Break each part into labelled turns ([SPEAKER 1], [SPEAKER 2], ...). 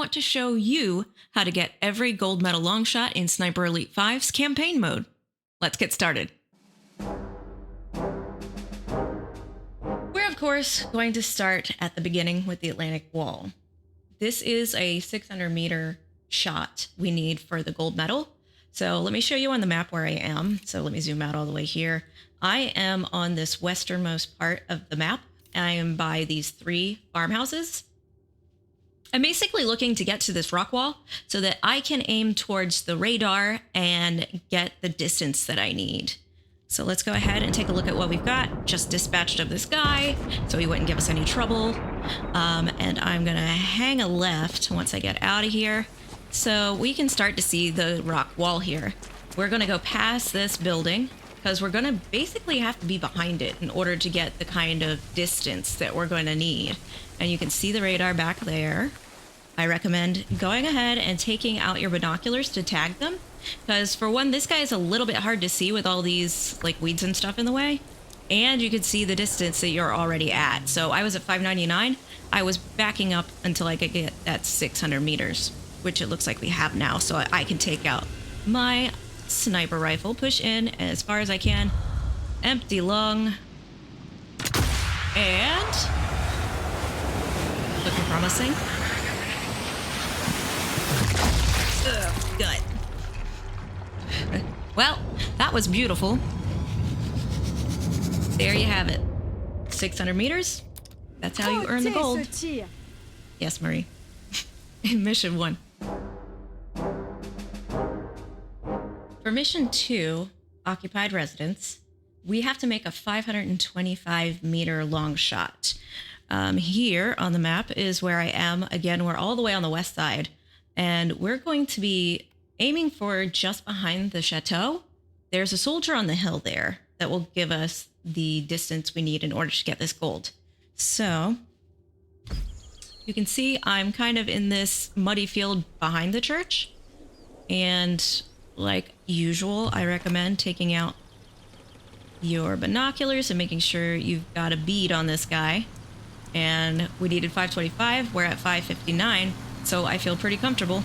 [SPEAKER 1] want to show you how to get every gold medal long shot in Sniper Elite 5's campaign mode. Let's get started. We're of course going to start at the beginning with the Atlantic Wall. This is a 600 meter shot we need for the gold medal. So let me show you on the map where I am. So let me zoom out all the way here. I am on this westernmost part of the map. I am by these 3 farmhouses. I'm basically looking to get to this rock wall so that I can aim towards the radar and get the distance that I need. So let's go ahead and take a look at what we've got. Just dispatched of this guy so he wouldn't give us any trouble. And I'm gonna hang a left once I get out of here so we can start to see the rock wall here. We're gonna go past this building because we're gonna basically have to be behind it in order to get the kind of distance that we're going to need. And you can see the radar back there. I recommend going ahead and taking out your binoculars to tag them, because for one, this guy is a little bit hard to see with all these like weeds and stuff in the way, and you can see the distance that you're already at. So I was at 599. I was backing up until I could get at 600 meters, which it looks like we have now. So I can take out my sniper rifle, push in as far as I can, empty lung, and looking promising. Ugh, gut. Well, that was beautiful. There you have it. 600 meters. That's how you earn the gold. Yes, Marie. Mission 1. For mission 2, occupied residence, we have to make a 525 meter long shot. Here on the map is where I am. Again, we're all the way on the west side, and we're going to be aiming for just behind the chateau. There's a soldier on the hill there that will give us the distance we need in order to get this gold. So you can see I'm kind of in this muddy field behind the church. And like usual, I recommend taking out your binoculars and making sure you've got a bead on this guy. And we needed 525. We're at 559. So I feel pretty comfortable.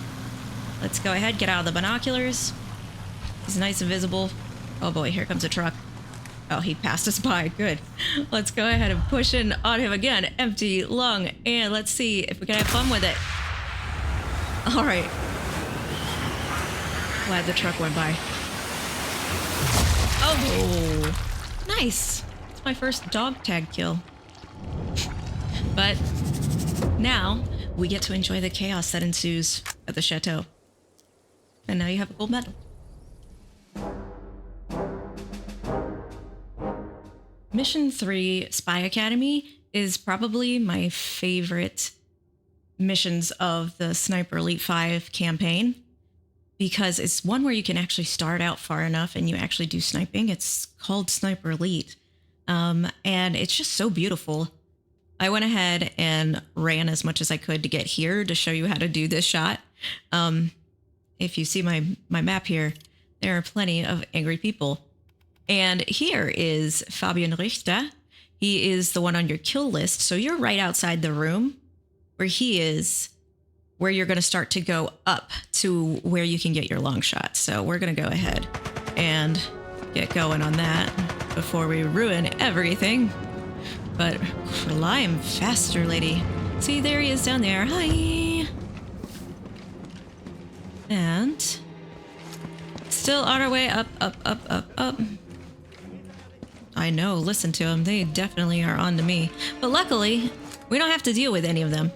[SPEAKER 1] Let's go ahead, get out of the binoculars. He's nice and visible. Oh boy, here comes a truck. Oh, he passed us by. Good. Let's go ahead and push in on him again. Empty lung. And let's see if we can have fun with it. All right. Glad the truck went by. Oh, nice. It's my first dog tag kill. But now we get to enjoy the chaos that ensues at the chateau. And now you have a gold medal. Mission 3, Spy Academy, is probably my favorite missions of the Sniper Elite 5 campaign, because it's one where you can actually start out far enough and you actually do sniping. It's called Sniper Elite, and it's just so beautiful. I went ahead and ran as much as I could to get here to show you how to do this shot. If you see my map here, there are plenty of angry people. And here is Fabian Richter. He is the one on your kill list. So you're right outside the room where he is, where you're going to start to go up to where you can get your long shot. So we're going to go ahead and get going on that before we ruin everything. But climb faster, lady. See, there he is down there. Hi. And still on our way up, up, up, up, up. I know, listen to them. They definitely are on to me. But luckily, we don't have to deal with any of them,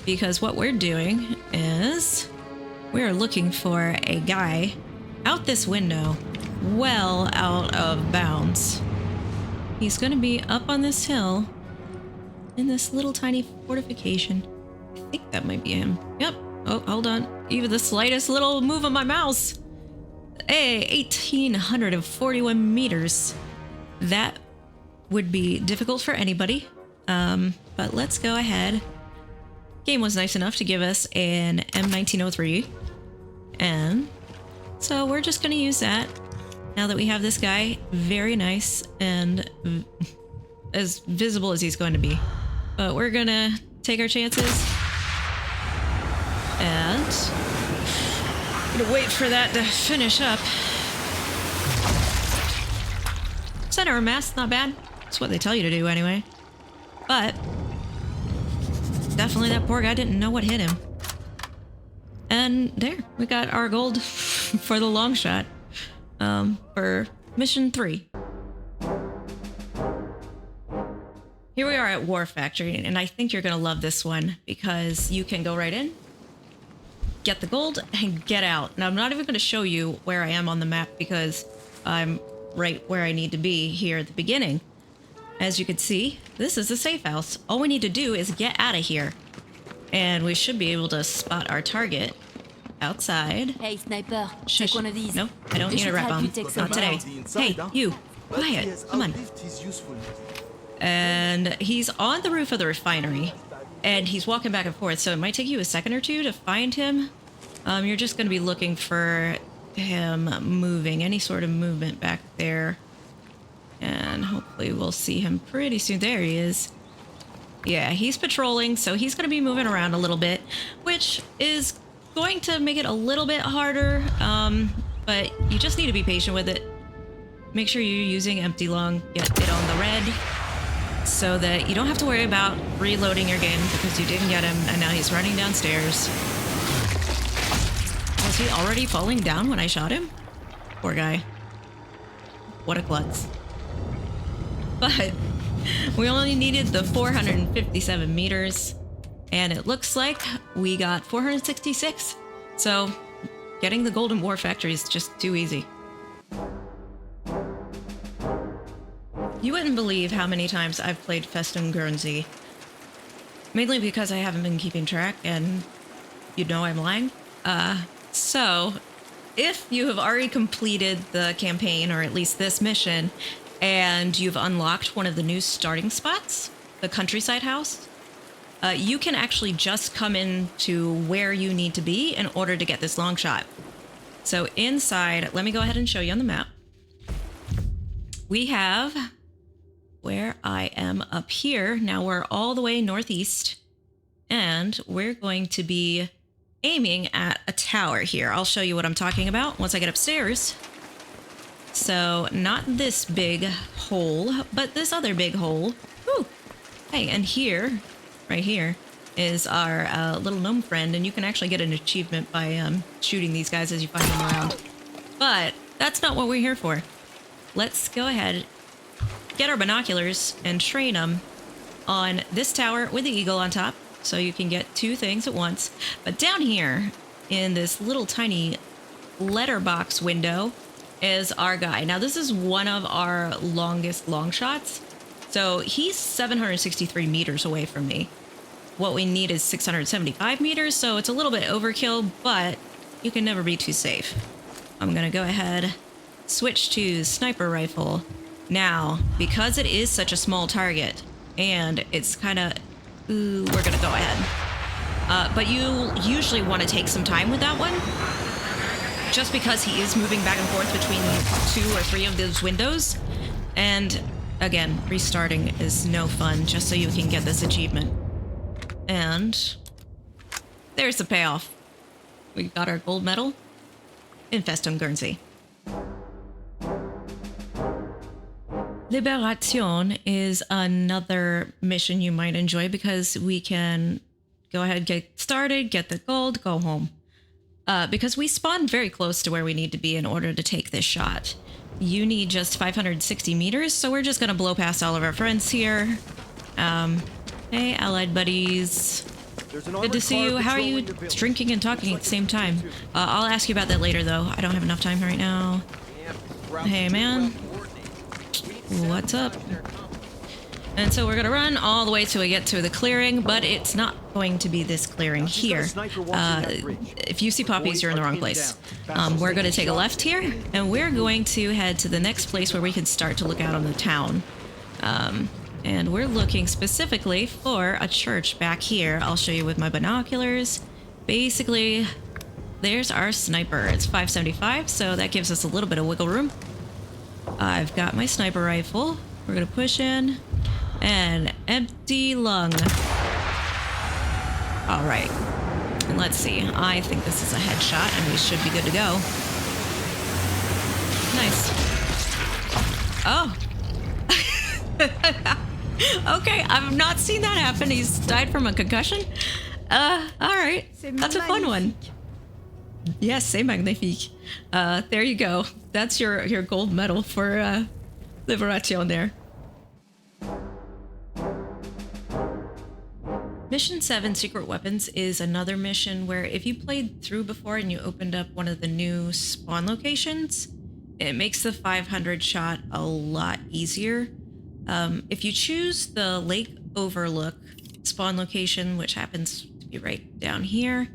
[SPEAKER 1] because what we're doing is we're looking for a guy out this window, well out of bounds. He's going to be up on this hill in this little tiny fortification. I think that might be him. Yep. Oh, hold on. Even the slightest little move of my mouse. Hey, 1,841 meters. That would be difficult for anybody. But let's go ahead. Game was nice enough to give us an M1903. And so we're just going to use that. Now that we have this guy, very nice and as visible as he's going to be. But we're going to take our chances. Gonna wait for that to finish up. Center a mass, not bad. That's what they tell you to do anyway. But definitely that poor guy didn't know what hit him. And there, we got our gold for the long shot for mission 3. Here we are at War Factory, and I think you're gonna love this one because you can go right in, get the gold, and get out. Now, I'm not even gonna show you where I am on the map because I'm right where I need to be here at the beginning. As you can see, this is a safe house. All we need to do is get out of here, and we should be able to spot our target outside.
[SPEAKER 2] Hey, sniper,
[SPEAKER 1] Shush.
[SPEAKER 2] take one of these.
[SPEAKER 1] No, I don't need a rat bomb. Not today. Hey, you, quiet, come on. And he's on the roof of the refinery, and he's walking back and forth, so it might take you a second or two to find him. You're just going to be looking for him moving, any sort of movement back there. And hopefully we'll see him pretty soon. There he is. Yeah, he's patrolling, so he's going to be moving around a little bit, which is going to make it a little bit harder, but you just need to be patient with it. Make sure you're using empty lung, get it on the red, so that you don't have to worry about reloading your game because you didn't get him, and now he's running downstairs. Was he already falling down when I shot him? Poor guy. What a klutz. But we only needed the 457 meters, and it looks like we got 466. So getting the Golden War Factory is just too easy. You wouldn't believe how many times I've played Festung Guernsey. Mainly because I haven't been keeping track, and you know I'm lying. So if you have already completed the campaign, or at least this mission, and you've unlocked one of the new starting spots, the countryside house, you can actually just come in to where you need to be in order to get this long shot. So inside, let me go ahead and show you on the map. We have where I am up here. Now we're all the way northeast, and we're going to be aiming at a tower here. I'll show you what I'm talking about once I get upstairs. So not this big hole, but this other big hole. Woo! Hey, and here, right here, is our little gnome friend, and you can actually get an achievement by shooting these guys as you find them around. But that's not what we're here for. Let's go ahead, get our binoculars, and train them on this tower with the eagle on top, so you can get 2 things at once. But down here, in this little tiny letterbox window, is our guy. Now this is one of our longest long shots. So he's 763 meters away from me. What we need is 675 meters, so it's a little bit overkill, but you can never be too safe. I'm gonna go ahead, switch to sniper rifle. Now, because it is such a small target, and it's kind of, we're gonna go ahead. But you usually want to take some time with that one, just because he is moving back and forth between 2 or 3 of those windows. And again, restarting is no fun, just so you can get this achievement. And there's the payoff. We got our gold medal in Festung Guernsey. Liberation is another mission you might enjoy because we can go ahead, get started, get the gold, go home. Because we spawned very close to where we need to be in order to take this shot. You need just 560 meters, so we're just gonna blow past all of our friends here. Hey, allied buddies. Good to see you. How are you drinking and talking at the same time? I'll ask you about that later, though. I don't have enough time right now. Hey, man. What's up? And so we're gonna run all the way till we get to the clearing, but it's not going to be this clearing here. If you see poppies, you're in the wrong place. We're gonna take a left here, and we're going to head to the next place where we can start to look out on the town. And we're looking specifically for a church back here. I'll show you with my binoculars. Basically, there's our sniper. It's 575, so that gives us a little bit of wiggle room. I've got my sniper rifle. We're gonna push in. And empty lung. All right. And let's see. I think this is a headshot and we should be good to go. Nice. Oh. Okay, I've not seen that happen. He's died from a concussion. All right. That's a fun one. Yes, c'est magnifique. There you go. That's your gold medal for Liberation there. Mission 7, Secret Weapons, is another mission where if you played through before and you opened up one of the new spawn locations, it makes the 500 shot a lot easier. If you choose the Lake Overlook spawn location, which happens to be right down here,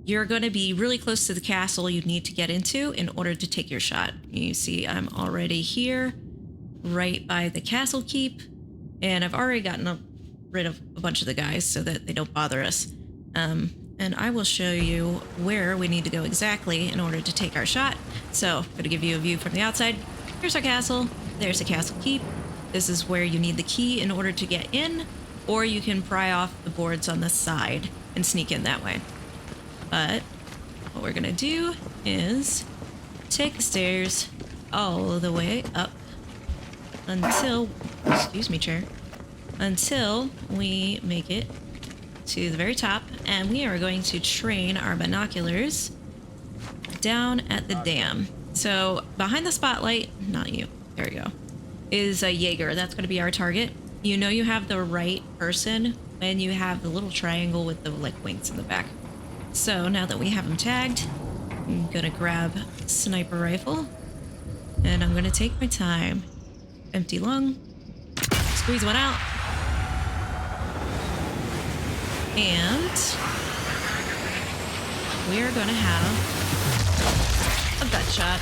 [SPEAKER 1] you're going to be really close to the castle you need to get into in order to take your shot. You see I'm already here, right by the castle keep, and I've already gotten rid of a bunch of the guys so that they don't bother us. And I will show you where we need to go exactly in order to take our shot. So I'm going to give you a view from the outside. Here's our castle. There's the castle keep. This is where you need the key in order to get in, or you can pry off the boards on the side and sneak in that way. But what we're gonna do is take the stairs all the way up until, excuse me, chair, until we make it to the very top, and we are going to train our binoculars down at the dam. So behind the spotlight, not you, there you go, is a Jaeger. That's going to be our target. You know you have the right person when you have the little triangle with the like wings in the back. So now that we have him tagged, I'm going to grab a sniper rifle and I'm going to take my time. Empty lung, squeeze one out, and we are going to have a gut shot.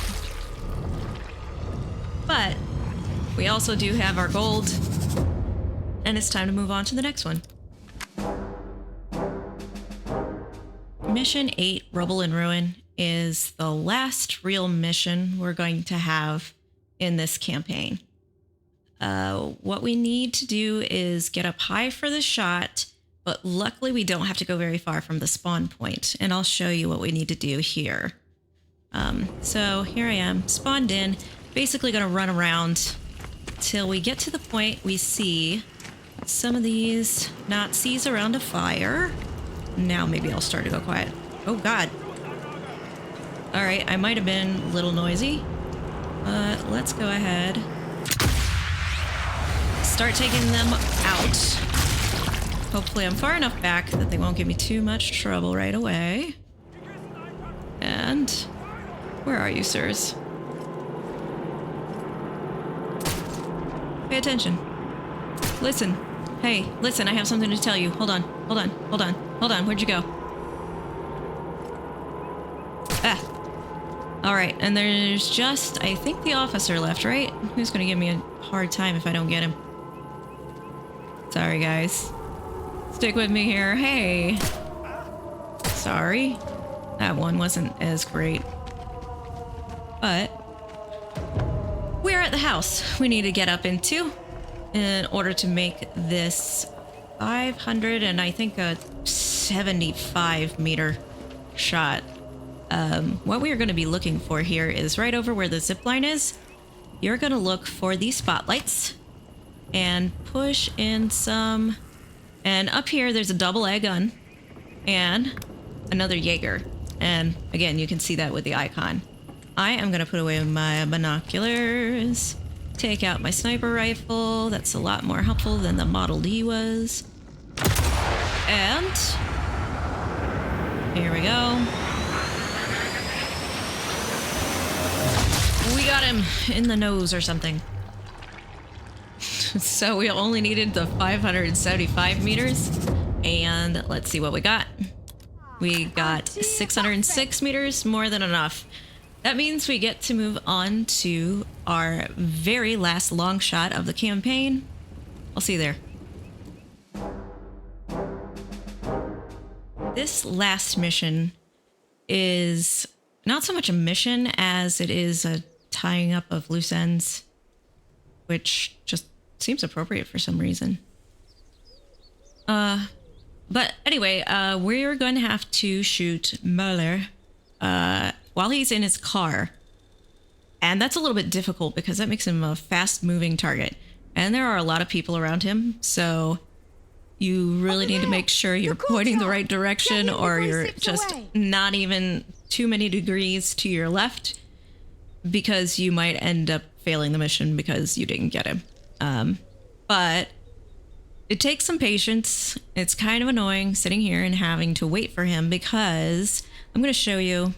[SPEAKER 1] But we also do have our gold, and it's time to move on to the next one. Mission 8, Rubble and Ruin, is the last real mission we're going to have in this campaign. What we need to do is get up high for the shot, but luckily we don't have to go very far from the spawn point, and I'll show you what we need to do here. So here I am, spawned in, basically going to run around till we get to the point we see some of these Nazis around a fire. Now maybe I'll start to go quiet. Oh God. All right, I might have been a little noisy, but let's go ahead. Start taking them out. Hopefully I'm far enough back that they won't give me too much trouble right away. And where are you, sirs? Pay attention. Listen. Hey, listen, I have something to tell you. Hold on, hold on, hold on, hold on. Where'd you go? Ah. All right, and there's just, I think, the officer left, right? Who's gonna give me a hard time if I don't get him? Sorry, guys. Stick with me here. Hey. Sorry. That one wasn't as great. But we're at the house we need to get up into in order to make this 500 and I think a 75 meter shot. What we are going to be looking for here is right over where the zip line is. You're going to look for these spotlights and push in some. And up here, there's a double A gun and another Jaeger. And again, you can see that with the icon. I am going to put away my binoculars, take out my sniper rifle. That's a lot more helpful than the Model D was. And here we go. We got him in the nose or something. So we only needed the 575 meters. And let's see what we got. We got 606 meters, more than enough. That means we get to move on to our very last long shot of the campaign. I'll see you there. This last mission is not so much a mission as it is a tying up of loose ends, which just seems appropriate for some reason. But anyway, we're going to have to shoot Muller while he's in his car. And that's a little bit difficult because that makes him a fast-moving target. And there are a lot of people around him, so you really need to make sure you're pointing the right direction, or you're just not even too many degrees to your left, because you might end up failing the mission because you didn't get him. But it takes some patience. It's kind of annoying sitting here and having to wait for him, because I'm going to show you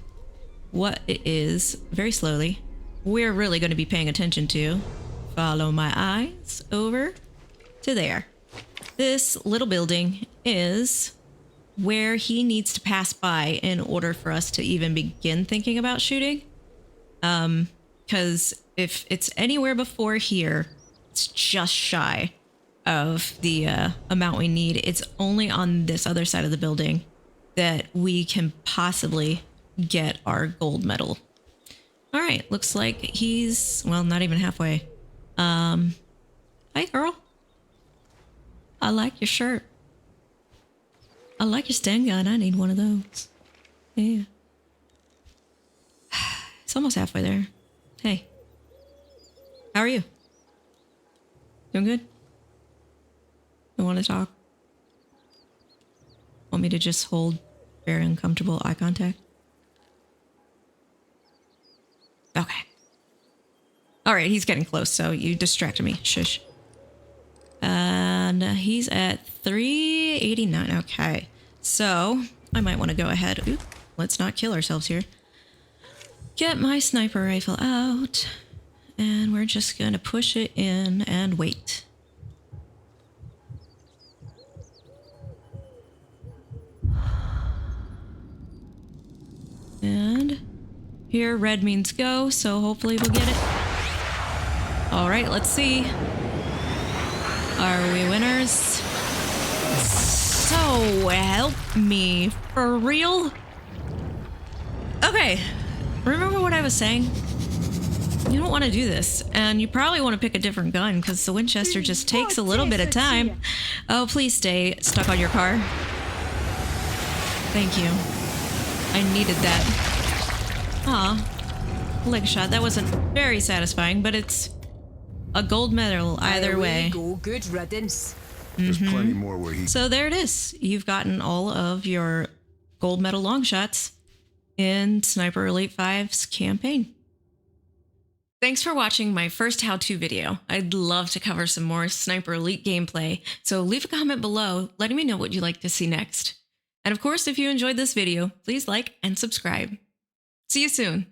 [SPEAKER 1] what it is very slowly. We're really going to be paying attention to. Follow my eyes over to there. This little building is where he needs to pass by in order for us to even begin thinking about shooting. Because if it's anywhere before here, it's just shy of the amount we need. It's only on this other side of the building that we can possibly get our gold medal. All right, looks like he's, well, not even halfway. Hi, girl. I like your shirt. I like your Sten gun. I need one of those. Yeah. It's almost halfway there. Hey. How are you? Doing good? You want to talk? Want me to just hold very uncomfortable eye contact? Okay. All right, he's getting close, so you distracted me. Shush. And he's at 389. Okay. So I might want to go ahead. Oop, let's not kill ourselves here. Get my sniper rifle out. And we're just going to push it in and wait. And here, red means go, so hopefully we'll get it. All right, let's see. Are we winners? So help me, for real? Okay, remember what I was saying? You don't want to do this, and you probably want to pick a different gun because the Winchester just takes a little bit of time. Oh, please stay stuck on your car. Thank you. I needed that. Aw, leg shot. That wasn't very satisfying, but it's a gold medal either way.
[SPEAKER 2] Go, good riddance.
[SPEAKER 3] There's plenty more where he...
[SPEAKER 1] So there it is. You've gotten all of your gold medal long shots in Sniper Elite 5's campaign. Thanks for watching my first how-to video. I'd love to cover some more Sniper Elite gameplay, so leave a comment below letting me know what you'd like to see next. And of course, if you enjoyed this video, please like and subscribe. See you soon.